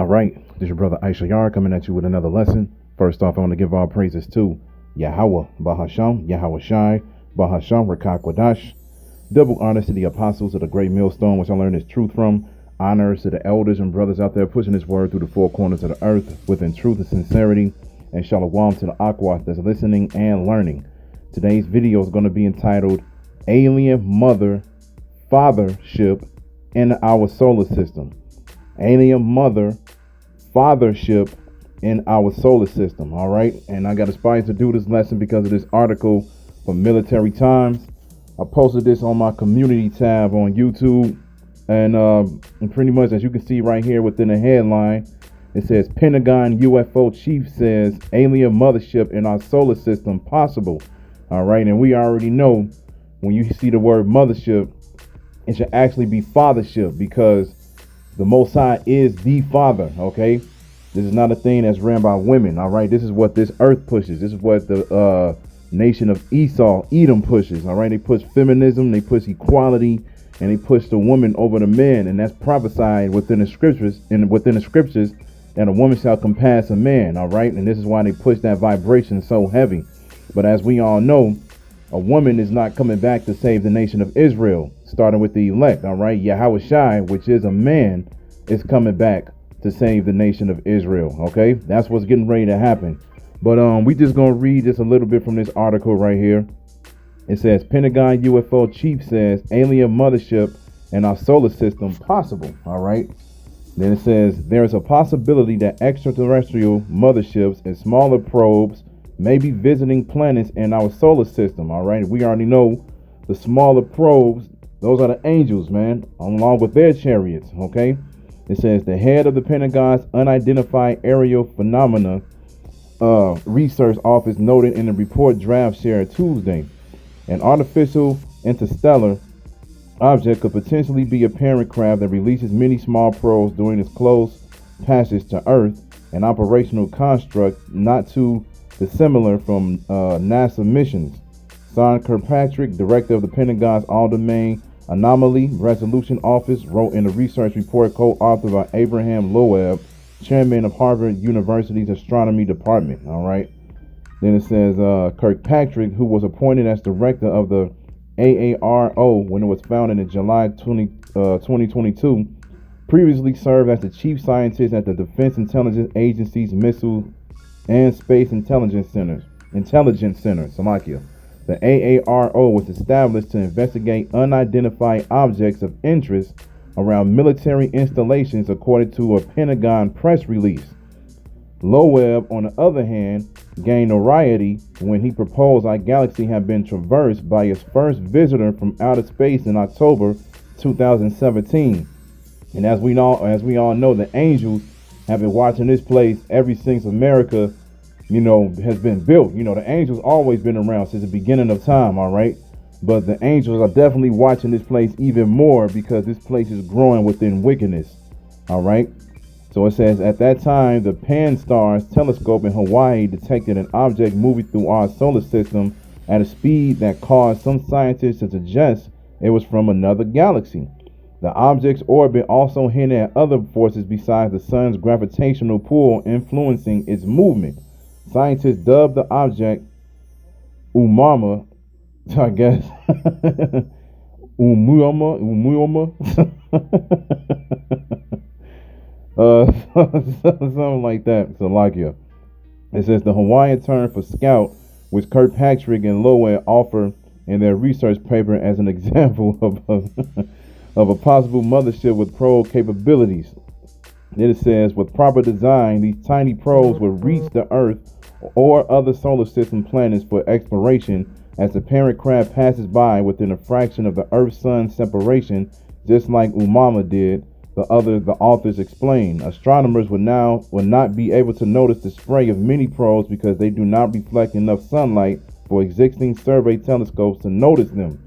All right, this is your brother Issachar coming at you with another lesson. First off, I want to give all praises to Yahweh, Bahasham, Yahweh Shai, Bahasham, Rachaa Quadash. Double honors to the apostles of the great millstone, which I learned this truth from. Honors to the elders and brothers out there pushing this word through the four corners of the earth within truth and sincerity. And shalom to the aquas that's listening and learning. Today's video is going to be entitled Alien Mother Fathership in Our Solar System. Alien Mother Fathership in Our Solar System. All right. And I got inspired to do this lesson because of this article from Military Times. I posted this on my community tab on YouTube. And pretty much, as you can see right here within the headline, it says Pentagon UFO chief says alien mothership in our solar system possible. All right. And we already know when you see the word mothership, it should actually be fathership, because the Most High is the Father, okay? This is not a thing that's ran by women, all right? This is what this earth pushes. This is what the nation of Esau, Edom, pushes, all right? They push feminism, they push equality, and they push the woman over the men, and that's prophesied within the scriptures, that a woman shall compass a man, all right? And this is why they push that vibration so heavy. But as we all know, a woman is not coming back to save the nation of Israel, starting with the elect, all right? Yahweh Shai, which is a man, is coming back to save the nation of Israel, okay? That's what's getting ready to happen. But we just going to read just a little bit from this article right here. It says, Pentagon UFO chief says alien mothership in our solar system possible, all right? Then it says, there is a possibility that extraterrestrial motherships and smaller probes may be visiting planets in our solar system. All right, we already know the smaller probes, those are the angels, man, along with their chariots. Okay, it says the head of the Pentagon's unidentified aerial phenomena research office noted in a report draft shared Tuesday, an artificial interstellar object could potentially be a parent craft that releases many small probes during its close passage to Earth, an operational construct not too dissimilar from NASA missions. Sean Kirkpatrick, director of the Pentagon's All-Domain Anomaly Resolution Office, wrote in a research report co-authored by Abraham Loeb, chairman of Harvard University's Astronomy Department. All right. Then it says Kirkpatrick, who was appointed as director of the AARO when it was founded in July 2022, previously served as the chief scientist at the Defense Intelligence Agency's Missile and Space Intelligence Center, Slovakia. The AARO was established to investigate unidentified objects of interest around military installations, according to a Pentagon press release. Loeb, on the other hand, gained notoriety when he proposed our galaxy had been traversed by its first visitor from outer space in October 2017. And as we all know, the angels have been watching this place ever since America, has been built. The angels always been around since the beginning of time, all right? But the angels are definitely watching this place even more because this place is growing within wickedness, all right? So it says, at that time, the Pan-STARRS telescope in Hawaii detected an object moving through our solar system at a speed that caused some scientists to suggest it was from another galaxy. The object's orbit also hinted at other forces besides the sun's gravitational pull influencing its movement. Scientists dubbed the object Umama, I guess. Umuyama. Something like that. Slovakia. It says the Hawaiian term for scout, which Kirkpatrick and Lowe offer in their research paper as an example of a possible mothership with probe capabilities. Then it says, with proper design, these tiny probes will reach the Earth or other solar system planets for exploration as the parent craft passes by within a fraction of the Earth-Sun separation, just like Umama did. The authors explain. Astronomers would not be able to notice the spray of many probes because they do not reflect enough sunlight for existing survey telescopes to notice them.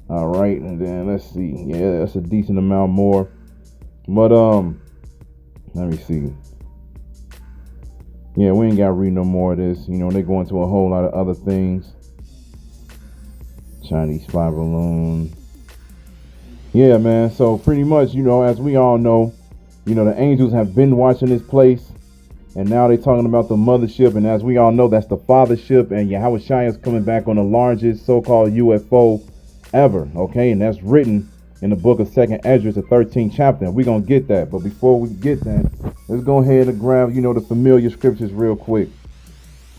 All right, and then let's see. Yeah, that's a decent amount more. But let me see. Yeah, we ain't got to read no more of this. They go into a whole lot of other things. Chinese spy balloon. Yeah, man. So pretty much, as we all know, The angels have been watching this place, and now they're talking about the mothership. And as we all know, that's the fathership. And Yahushua is coming back on the largest so-called UFO ever. Okay, and that's written in the book of 2nd Esdras, the 13th chapter. And we're going to get that. But before we get that, let's go ahead and grab, the familiar scriptures real quick.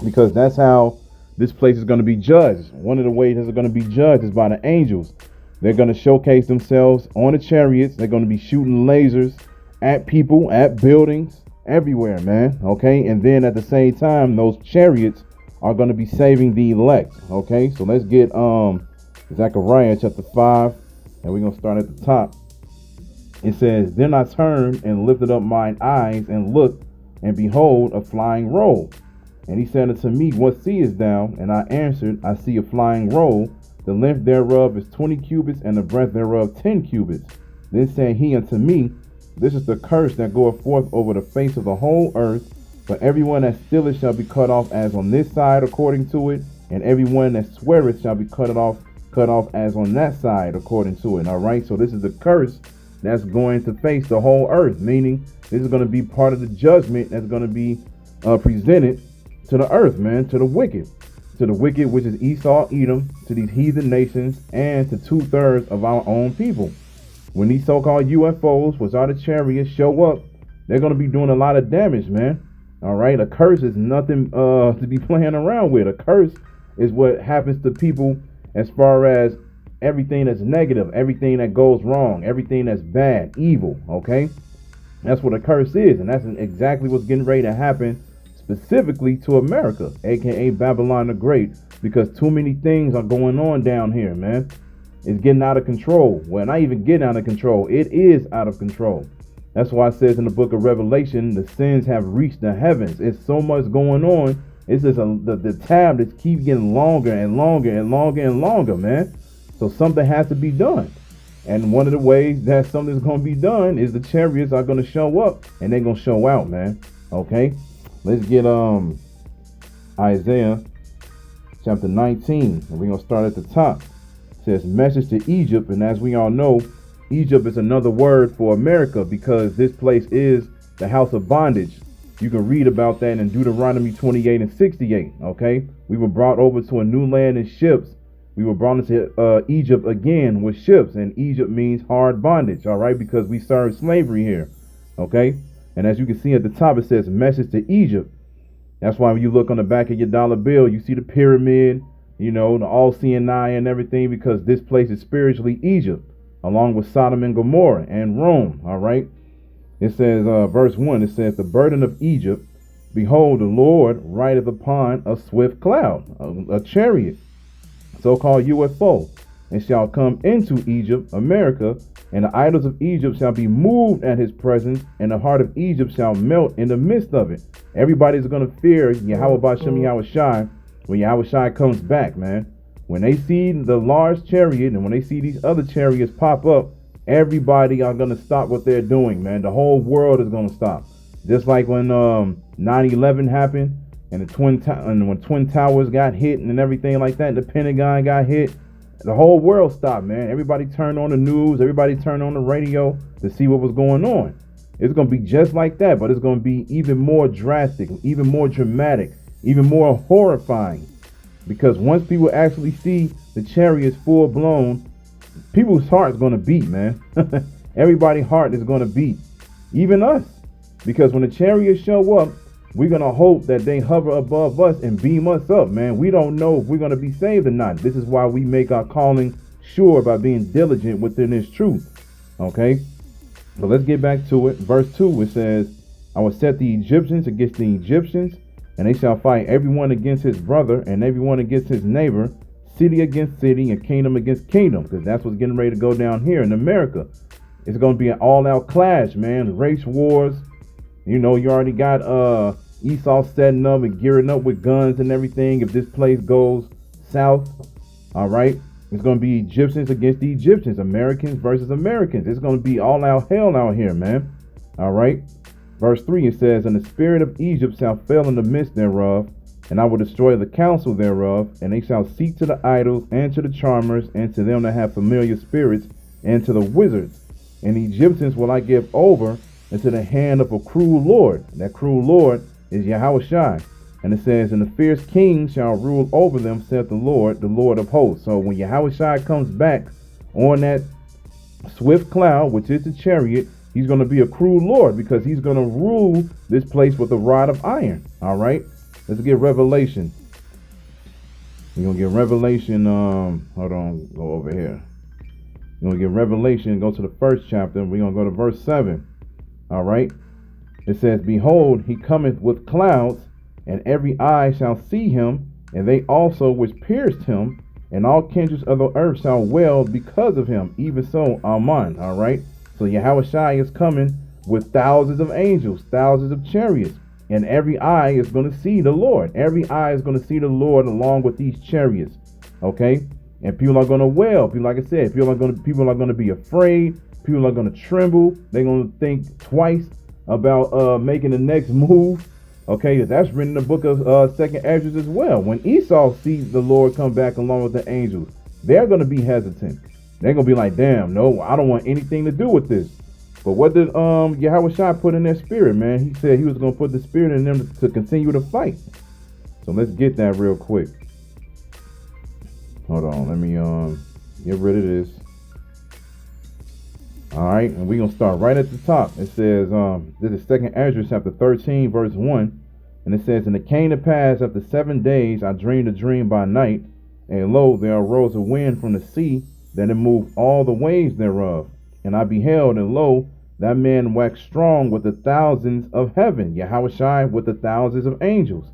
Because that's how this place is going to be judged. One of the ways it's going to be judged is by the angels. They're going to showcase themselves on the chariots. They're going to be shooting lasers at people, at buildings, everywhere, man. Okay. And then at the same time, those chariots are going to be saving the elect. Okay. So let's get Zechariah chapter 5. And we're going to start at the top. It says, Then I turned and lifted up mine eyes and looked, and behold, a flying roll. And he said unto me, What seest thou? And I answered, I see a flying roll. The length thereof is 20 cubits, and the breadth thereof 10 cubits. Then said he unto me, This is the curse that goeth forth over the face of the whole earth. For everyone that stealeth shall be cut off as on this side according to it, and everyone that sweareth shall be cut off as on that side according to it. All right, so this is the curse that's going to face the whole earth, meaning this is going to be part of the judgment that's going to be presented to the earth, man, to the wicked, which is Esau, Edom, to these heathen nations, and to 2/3 of our own people. When these so-called UFOs, which are the chariots, show up, they're going to be doing a lot of damage, man. All right, a curse is nothing to be playing around with. A curse is what happens to people as far as everything that's negative, everything that goes wrong, everything that's bad, evil, okay? That's what a curse is, and that's exactly what's getting ready to happen specifically to America, aka Babylon the Great, because too many things are going on down here, man. It's getting out of control. Well, not even getting out of control. It is out of control. That's why it says in the book of Revelation, the sins have reached the heavens. It's so much going on. It's just the tab that keeps getting longer and longer and longer and longer, man. So something has to be done. And one of the ways that something's going to be done is the chariots are going to show up and they're going to show out, man. Okay. Let's get Isaiah chapter 19. And we're going to start at the top. It says, Message to Egypt. And as we all know, Egypt is another word for America because this place is the house of bondage. You can read about that in Deuteronomy 28 and 68. Okay. We were brought over to a new land in ships. We were brought into Egypt again with ships. And Egypt means hard bondage. All right. Because we serve slavery here. Okay. And as you can see at the top, it says Message to Egypt. That's why when you look on the back of your dollar bill, you see the pyramid, the all-seeing eye and everything, because this place is spiritually Egypt, along with Sodom and Gomorrah and Rome. All right. It says, verse 1, it says, The burden of Egypt, behold, the Lord rideth upon a swift cloud, a chariot, so-called UFO, and shall come into Egypt, America, and the idols of Egypt shall be moved at his presence, and the heart of Egypt shall melt in the midst of it. Everybody's going to fear Yahweh Bashem Yahushai when Yahushai comes back, man. When they see the large chariot and when they see these other chariots pop up, everybody are going to stop what they're doing, man. The whole world is going to stop. Just like when 9/11 happened and when Twin Towers got hit and everything like that, and the Pentagon got hit, the whole world stopped, man. Everybody turned on the news. Everybody turned on the radio to see what was going on. It's going to be just like that, but it's going to be even more drastic, even more dramatic, even more horrifying. Because once people actually see the chariots full blown, people's heart is going to beat, man. Everybody's heart is going to beat, even us. Because when the chariots show up, we're going to hope that they hover above us and beam us up, man. We don't know if we're going to be saved or not. This is why we make our calling sure by being diligent within this truth. Okay? But let's get back to it. Verse 2, it says, I will set the Egyptians against the Egyptians, and they shall fight everyone against his brother and everyone against his neighbor, city against city and kingdom against kingdom. Because that's what's getting ready to go down here in America. It's going to be an all-out clash, man. Race wars. You already got Esau setting up and gearing up with guns and everything if this place goes south. All right. It's going to be Egyptians against the Egyptians, Americans versus Americans. It's going to be all out hell out here, man. All right. Verse 3, it says, And the spirit of Egypt shall fail in the midst thereof, and I will destroy the counsel thereof, and they shall seek to the idols and to the charmers and to them that have familiar spirits and to the wizards. And the Egyptians will I give over into the hand of a cruel Lord. That cruel Lord is Yahushua. And it says, and the fierce king shall rule over them, saith the Lord of hosts. So when Yahushua comes back on that swift cloud, which is the chariot, he's going to be a cruel Lord because he's going to rule this place with a rod of iron. All right, let's get Revelation. We're going to get Revelation. Hold on, go over here. We're going to get Revelation, go to the first chapter. We're going to go to verse 7. All right, it says, behold, he cometh with clouds, and every eye shall see him, and they also which pierced him, and all kindreds of the earth shall wail because of him. Even so, Amen. All right. So Yahushua is coming with thousands of angels, thousands of chariots, and every eye is going to see the Lord. Every eye is going to see the Lord along with these chariots. Okay. And people are going to wail. People, like I said, people are going to be afraid. People are going to tremble. They're going to think twice about making the next move. Okay, that's written in the book of Second Esdras as well. When Esau sees the Lord come back along with the angels, they're going to be hesitant. They're going to be like, damn, no, I don't want anything to do with this. But what did Yahushua put in their spirit, man? He said he was going to put the spirit in them to continue to fight. So let's get that real quick. Hold on, let me get rid of this. All right, and we're going to start right at the top. It says, this is 2nd Esdras chapter 13, verse 1. And it says, and it came to pass after 7 days, I dreamed a dream by night, and lo, there arose a wind from the sea, that it moved all the waves thereof. And I beheld, and lo, that man waxed strong with the thousands of heaven, Yahushua with the thousands of angels.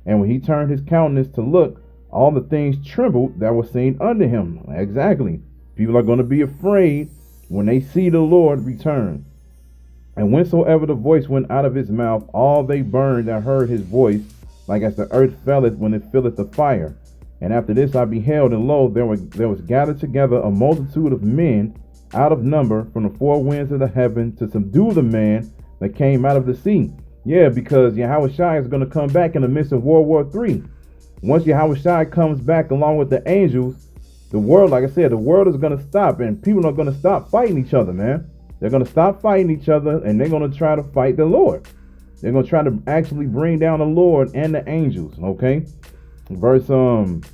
And when he turned his countenance to look, all the things trembled that were seen under him. Exactly. People are going to be afraid when they see the Lord return. And whensoever the voice went out of his mouth, all they burned that heard his voice, like as the earth felleth when it filleth the fire. And after this I beheld, and lo, there was gathered together a multitude of men out of number from the four winds of the heaven to subdue the man that came out of the sea. Yeah, because Yahushua is going to come back in the midst of World War III. Once Yahushua comes back along with the angels, the world, like I said, the world is going to stop, and people are going to stop fighting each other, man. They're going to stop fighting each other, and they're going to try to fight the Lord. They're going to try to actually bring down the Lord and the angels, okay? Verse 6,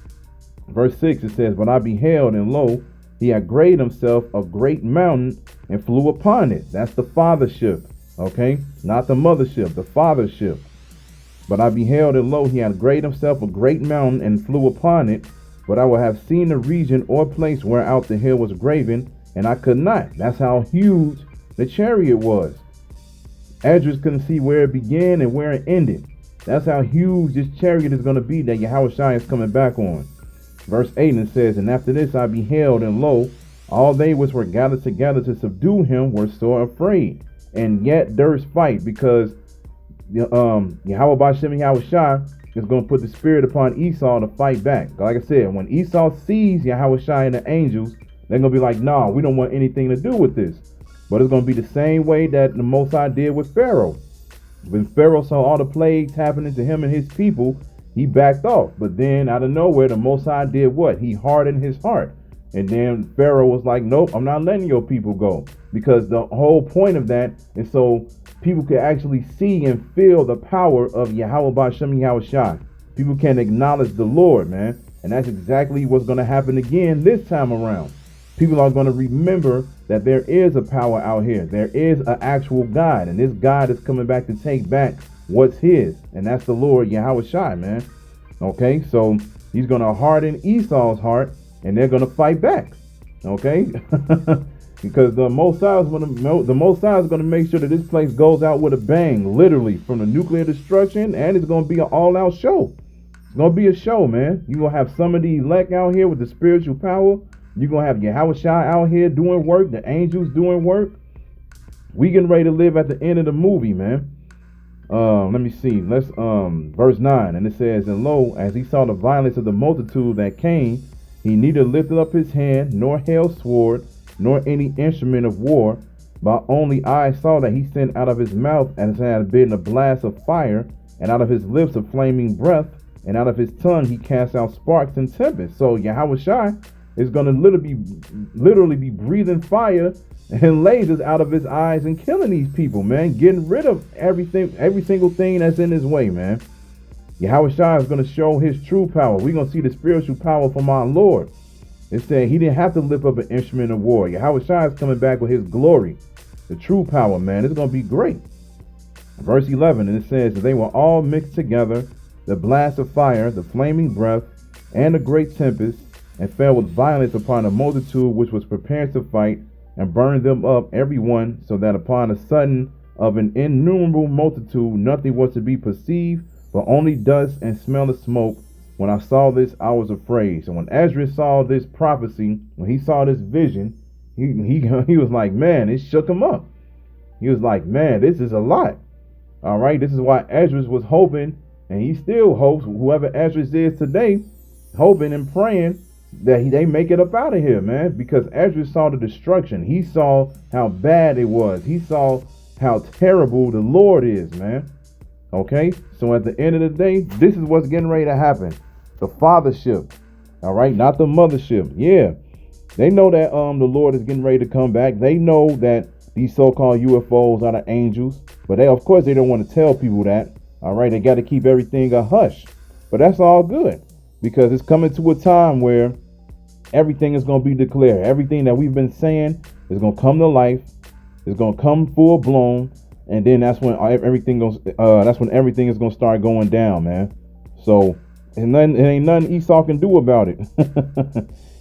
it says, but I beheld, and lo, he had graved himself a great mountain and flew upon it. That's the fathership, okay? Not the mothership, the fathership. But I beheld, and lo, he had graved himself a great mountain and flew upon it. But I would have seen the region or place whereout the hill was graven, and I could not. That's how huge the chariot was. Esdras couldn't see where it began and where it ended. That's how huge this chariot is going to be that Yahushua is coming back on. Verse 8, and it says, and after this I beheld, and lo, all they which were gathered together to subdue him were sore afraid, and yet durst fight, because Yahushua is going to put the spirit upon Esau to fight back. Like I said, when Esau sees Yahushua and the angels, they're going to be like, nah, we don't want anything to do with this. But it's going to be the same way that the Most High did with Pharaoh. When Pharaoh saw all the plagues happening to him and his people, he backed off. But then out of nowhere, the Most High did what? He hardened his heart. And then Pharaoh was like, nope, I'm not letting your people go. Because the whole point of that is so people can actually see and feel the power of Yahweh B'Shem Yahushua. People can acknowledge the Lord, man. And that's exactly what's going to happen again this time around. People are going to remember that there is a power out here. There is an actual God. And this God is coming back to take back what's his. And that's the Lord Yahushua, man. Okay, so he's going to harden Esau's heart, and they're going to fight back. Okay? Because the Most High is going to make sure that this place goes out with a bang, literally, from the nuclear destruction, and it's going to be an all-out show. It's going to be a show, man. You're going to have some of the elect out here with the spiritual power. You're going to have Yahushua out here doing work, the angels doing work. We getting ready to live at the end of the movie, man. Let me see. Let's verse 9, and it says, and lo, as he saw the violence of the multitude that came, he neither lifted up his hand, nor held sword, nor any instrument of war, but only I saw that he sent out of his mouth as had been a blast of fire, and out of his lips a flaming breath, and out of his tongue he cast out sparks and tempests. So Yahushua is going to literally be breathing fire and lasers out of his eyes and killing these people, man. Getting rid of everything, every single thing that's in his way, man. Yahushua is going to show his true power. We're going to see the spiritual power from our Lord. It said he didn't have to lift up an instrument of war. Yahushua is coming back with his glory. The true power, man. It's going to be great. Verse 11, and it says that they were all mixed together, the blast of fire, the flaming breath, and the great tempest, and fell with violence upon a multitude which was prepared to fight, and burned them up every one, so that upon a sudden of an innumerable multitude nothing was to be perceived, but only dust and smell of smoke. When I saw this, I was afraid. So when Ezra saw this prophecy, when he saw this vision, he was like, man, it shook him up. He was like, man, this is a lot. All right, this is why Ezra was hoping, and he still hopes, whoever Ezra is today, hoping and praying that they make it up out of here, man, because Ezra saw the destruction. He saw how bad it was. He saw how terrible the Lord is, man. Okay, so at the end of the day, this is what's getting ready to happen. The fathership, all right, not the mothership. Yeah, they know that the Lord is getting ready to come back. They know that these so-called UFOs are the angels, but of course they don't want to tell people that. All right, they got to keep everything a hush, but that's all good because it's coming to a time where everything is going to be declared. Everything that we've been saying is going to come to life. It's going to come full blown, and then that's when everything goes. That's when everything is going to start going down, man. So and then it ain't nothing Esau can do about it.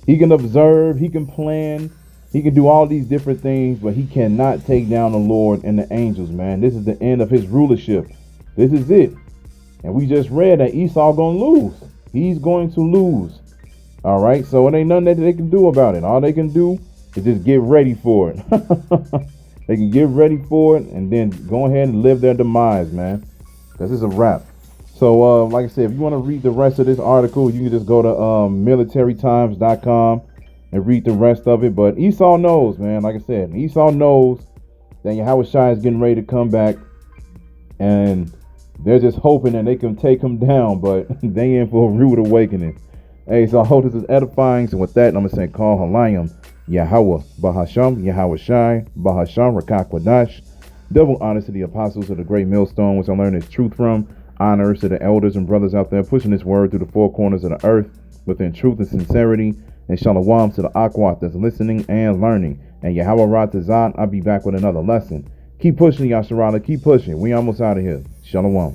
He can observe, he can plan, he can do all these different things, but he cannot take down the Lord and the angels, man. This is the end of his rulership. This is it. And we just read that Esau gonna lose. He's going to lose. All right, so it ain't nothing that they can do about it. All they can do is just get ready for it. They can get ready for it and then go ahead and live their demise, man, because it's a wrap. So, like I said, if you want to read the rest of this article, you can just go to militarytimes.com and read the rest of it. But Esau knows, man. Like I said, Esau knows that Yahushua is getting ready to come back, and they're just hoping that they can take him down, but they in for a rude awakening. Hey, so I hope this is edifying. So with that, I'm going to say, call Halayim, Yahweh, Bahasham, Yahweh Shai, Bahasham, Rachaa Quadash. Double honors to the apostles of the great millstone, which I learned this truth from. Honors to the elders and brothers out there pushing this word through the four corners of the earth within truth and sincerity. And shalom to the Akwat that's listening and learning. And Yahweh Ratazan, I'll be back with another lesson. Keep pushing, Yasharala. Keep pushing. We almost out of here. Shalom.